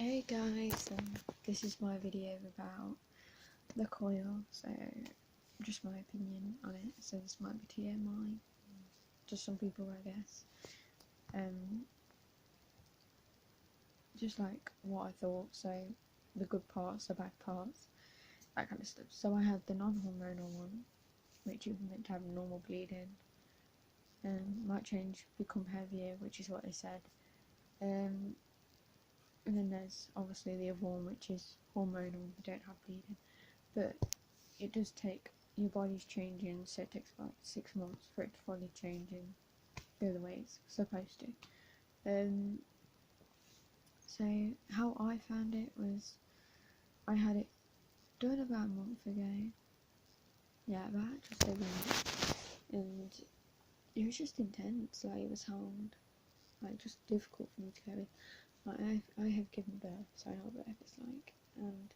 Hey guys, this is my video about the coil, so just my opinion on it. So this might be TMI to some people, I guess. Just like what I thought, so the good parts, the bad parts, that kind of stuff. So I had the non-hormonal one, which is meant to have normal bleeding, might change, become heavier, which is what they said. And then there's obviously the other one, which is hormonal, you don't have bleeding, but it does take, your body's changing, so it takes about 6 months for it to fully change and go the way it's supposed to. So how I found it was, I had it done about a month ago, about just over a month, and it was just intense. Like, it was hard, like just difficult for me to go with. Like, I have given birth, so I know what birth is like. And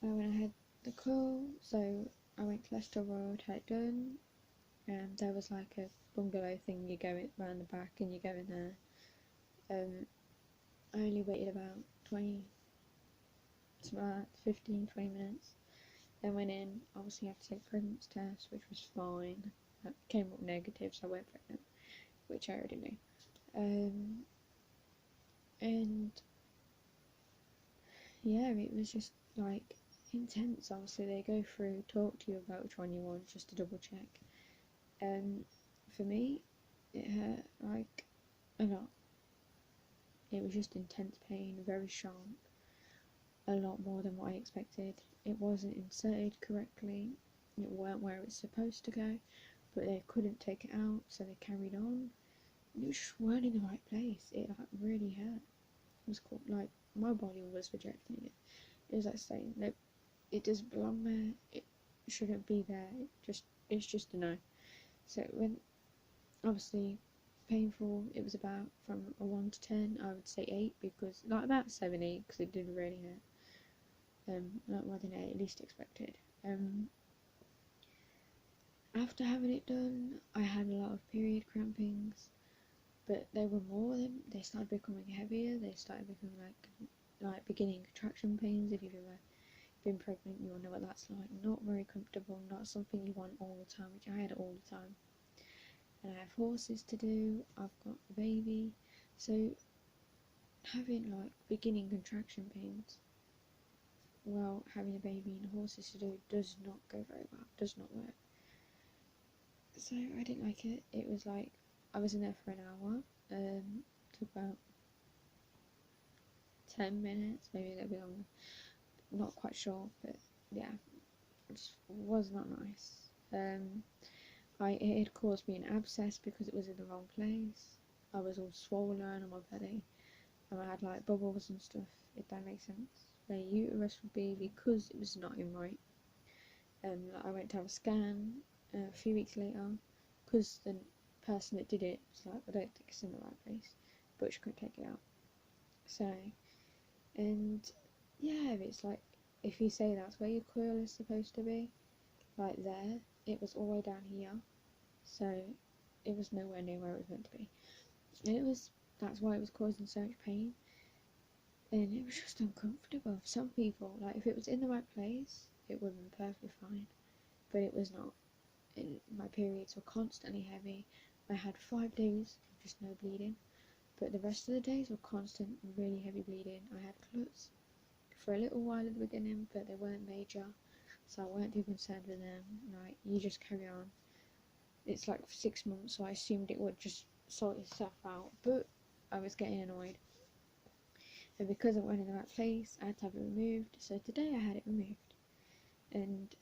when I had the coil, so I went to Leicester Road, had it done, and there was like a bungalow thing, you go around the back and you go in there. I only waited about 15-20 minutes, then went in. Obviously I had to take a pregnancy test, which was fine. That came up negative, so I went pregnant, which I already knew. And yeah, it was just like intense. Obviously they go through, talk to you about which one you want, just to double check. For me, it hurt like a lot. It was just intense pain, very sharp, a lot more than what I expected. It wasn't inserted correctly, it weren't where it's supposed to go, but they couldn't take it out, so they carried on. It just weren't in the right place. It like really hurt. It was cool. Like, my body was rejecting it. It was like saying, nope, it doesn't belong there, it shouldn't be there, it's just a no. So it went, obviously painful. It was about, from a 1 to 10, I would say 8, because like about 7, 8, because it did really hurt. Not more than 8, at least expected. After having it done, I had a lot of period crampings, but they were more than, they started becoming heavier. They started becoming like beginning contraction pains. If you've ever been pregnant, you'll know what that's like. Not very comfortable, not something you want all the time, which I had all the time. And I have horses to do, I've got a baby, so having like beginning contraction pains while having a baby and horses to do does not go very well, does not work. So I didn't like it. It was like, I was in there for an hour, took about 10 minutes, maybe a little bit longer, not quite sure, but yeah, it just was not nice. It had caused me an abscess because it was in the wrong place. I was all swollen on my belly, and I had like bubbles and stuff, if that makes sense. The uterus would be, because it was not in right. I went to have a scan a few weeks later, because the person that did it was like, I don't think it's in the right place, but she couldn't take it out. So, and yeah, it's like, if you say that's where your coil is supposed to be, like there, it was all the way down here, so it was nowhere near where it was meant to be, and that's why it was causing so much pain, and it was just uncomfortable. Some people, like, if it was in the right place, it would have been perfectly fine, but it was not. And my periods were constantly heavy. I had 5 days of just no bleeding, but the rest of the days were constant, really heavy bleeding. I had clots for a little while at the beginning, but they weren't major, so I weren't too concerned with them. Like, you just carry on. It's like 6 months, so I assumed it would just sort itself out, but I was getting annoyed. And because it went in the right place, I had to have it removed. So today I had it removed, and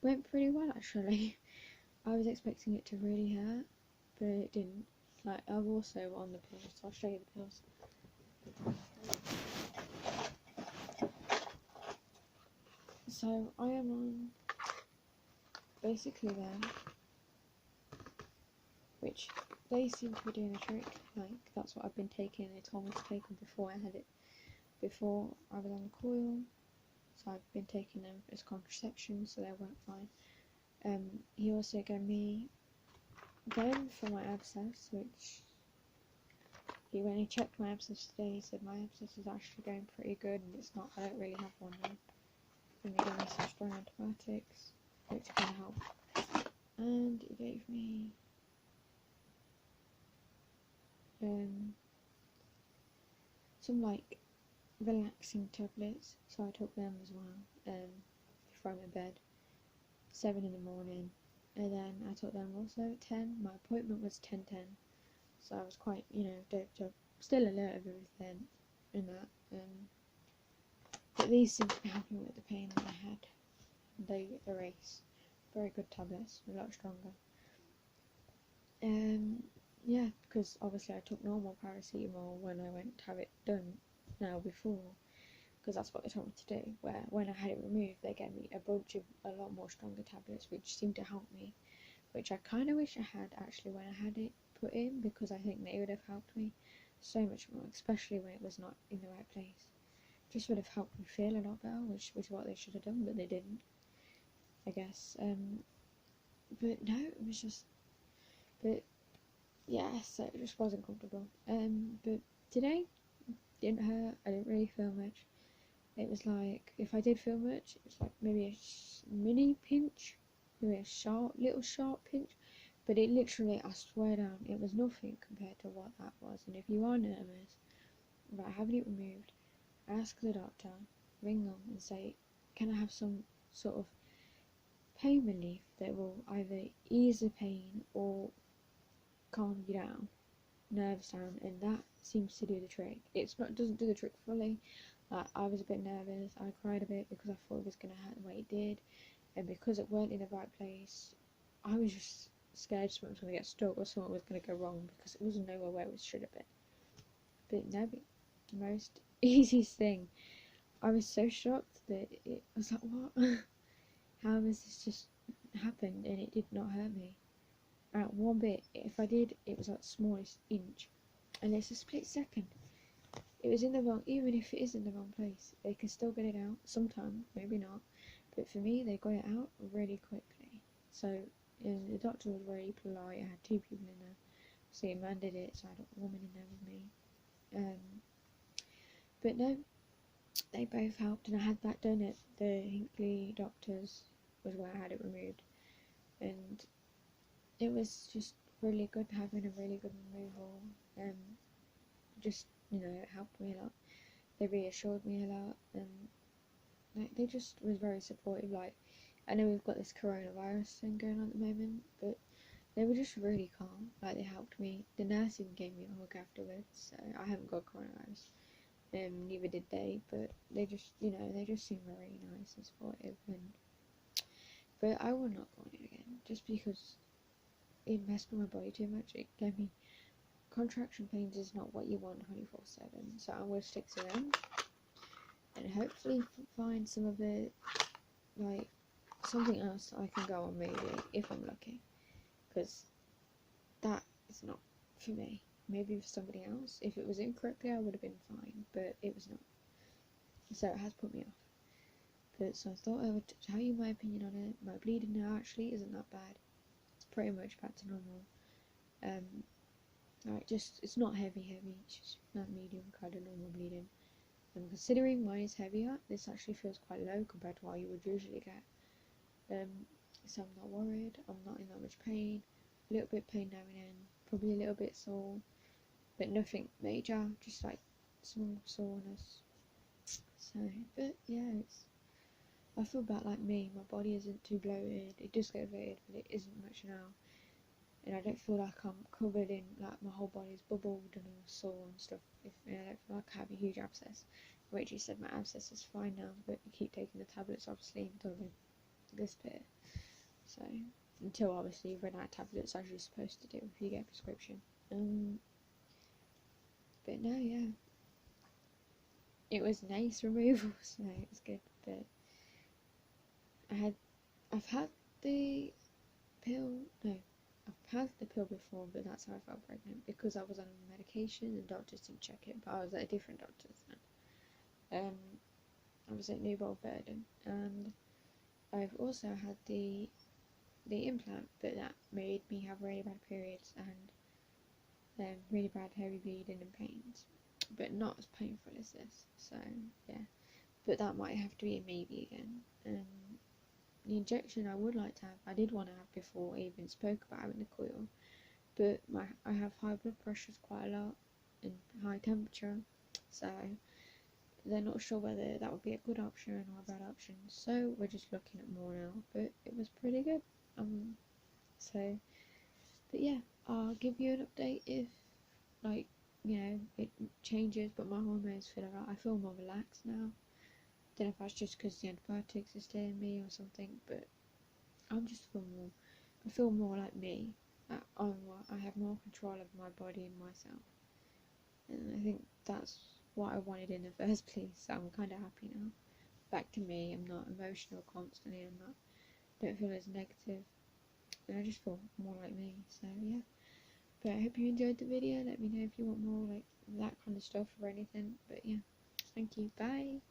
went pretty well actually. I was expecting it to really hurt, but it didn't. Like, I'm also on the pills, so I'll show you the pills. So I am on basically them, which they seem to be doing a trick. Like, that's what I've been taking. They told me to take them before I had it, before I was on the coil. So I've been taking them as contraception, so they work fine. He also gave me them for my abscess, which when he checked my abscess today, he said my abscess is actually going pretty good, and it's not. I don't really have one now. And he gave me some strong antibiotics, which can help. And he gave me some like relaxing tablets, so I took them as well. Before I went to bed, 7 in the morning, and then I took them also at 10. My appointment was 10:10, so I was quite, doped up, still alert of everything in that. But these seem to be helping with the pain that I had. They erase. Very good tablets, a lot stronger. Yeah, because obviously I took normal paracetamol when I went to have it done now before, because that's what they told me to do. Where when I had it removed, they gave me a bunch of a lot more stronger tablets, which seemed to help me, which I kind of wish I had actually when I had it put in, because I think they would have helped me so much more, especially when it was not in the right place. Just would have helped me feel a lot better, which was what they should have done, but they didn't, I guess. But no, it was just, but yeah, so it just wasn't comfortable. But today didn't hurt. I didn't really feel much. It was like, if I did feel much, it was like maybe a mini pinch, maybe a little sharp pinch, but it literally, I swear down, it was nothing compared to what that was. And if you are nervous about having it removed, ask the doctor, ring them and say, can I have some sort of pain relief that will either ease the pain or calm you down, nerves down, and that seems to do the trick. Doesn't do the trick fully. I was a bit nervous, I cried a bit because I thought it was going to hurt the way it did, and because it weren't in the right place, I was just scared something was going to get stuck or something was going to go wrong, because it wasn't nowhere where it should have been. But no, the most easiest thing. I was so shocked that it was like, what? How has this just happened and it did not hurt me? At one bit, if I did, it was like the smallest inch, and it's a split second. It was in the wrong, even if it is in the wrong place, they can still get it out, sometimes, maybe not, but for me, they got it out really quickly. So, and the doctor was very polite. I had 2 people in there, so a man did it, so I had a woman in there with me. But no, they both helped, and I had that done at the Hinkley doctors, was where I had it removed, and it was just really good having a really good removal. Just, it helped me a lot. They reassured me a lot, and they just was very supportive. Like, I know we've got this coronavirus thing going on at the moment, but they were just really calm. Like, they helped me. The nurse even gave me a hug afterwards, so I haven't got coronavirus. Neither did they, but they just, they just seem very nice and supportive. But I will not go on it again, just because it messed with my body too much. It gave me contraction pains. Is not what you want 24/7, so I'm going to stick to them and hopefully find some of it, like something else I can go on, maybe, if I'm lucky, because that is not for me. Maybe for somebody else, if it was incorrectly, I would have been fine, but it was not, so it has put me off. But so I thought I would tell you my opinion on it. My bleeding now actually isn't that bad. It's pretty much back to normal. Like, just, it's not heavy, it's just not medium, kind of normal bleeding. And considering mine is heavier, this actually feels quite low compared to what you would usually get. So I'm not worried, I'm not in that much pain, a little bit pain now and then, probably a little bit sore, but nothing major, just like small soreness. So, but yeah, I feel about like me, my body isn't too bloated, it does get bloated, but it isn't much now. And I don't feel like I'm covered in, like, my whole body's bubbled and all sore and stuff. I don't feel like I have a huge abscess. Rachel said my abscess is fine now, but you keep taking the tablets obviously until they disappear. So, until obviously you've run out of tablets as you're supposed to do if you get a prescription. But no, yeah. It was nice removal, so it was good. But I've had the pill, no. I've had the pill before, but that's how I felt pregnant, because I was on medication and doctors didn't check it, but I was at a different doctor's then. I was at New Bolton, and I've also had the implant, but that made me have really bad periods, and really bad heavy bleeding and pains, but not as painful as this. So yeah, but that might have to be a maybe again. The injection I would like to have, I did want to have before I even spoke about having the coil, but I have high blood pressures quite a lot and high temperature, so they're not sure whether that would be a good option or a bad option. So we're just looking at more now, but it was pretty good. So, but yeah, I'll give you an update if, like, it changes. But my hormones feel alright. I feel more relaxed now. Don't know if that's just because the antibiotics are staying in me or something, but I'm just feel more. I feel more like me. I have more control of my body and myself, and I think that's what I wanted in the first place. So I'm kind of happy now. Back to me. I'm not emotional constantly. Don't feel as negative, and I just feel more like me. So yeah. But I hope you enjoyed the video. Let me know if you want more like that kind of stuff or anything. But yeah, thank you. Bye.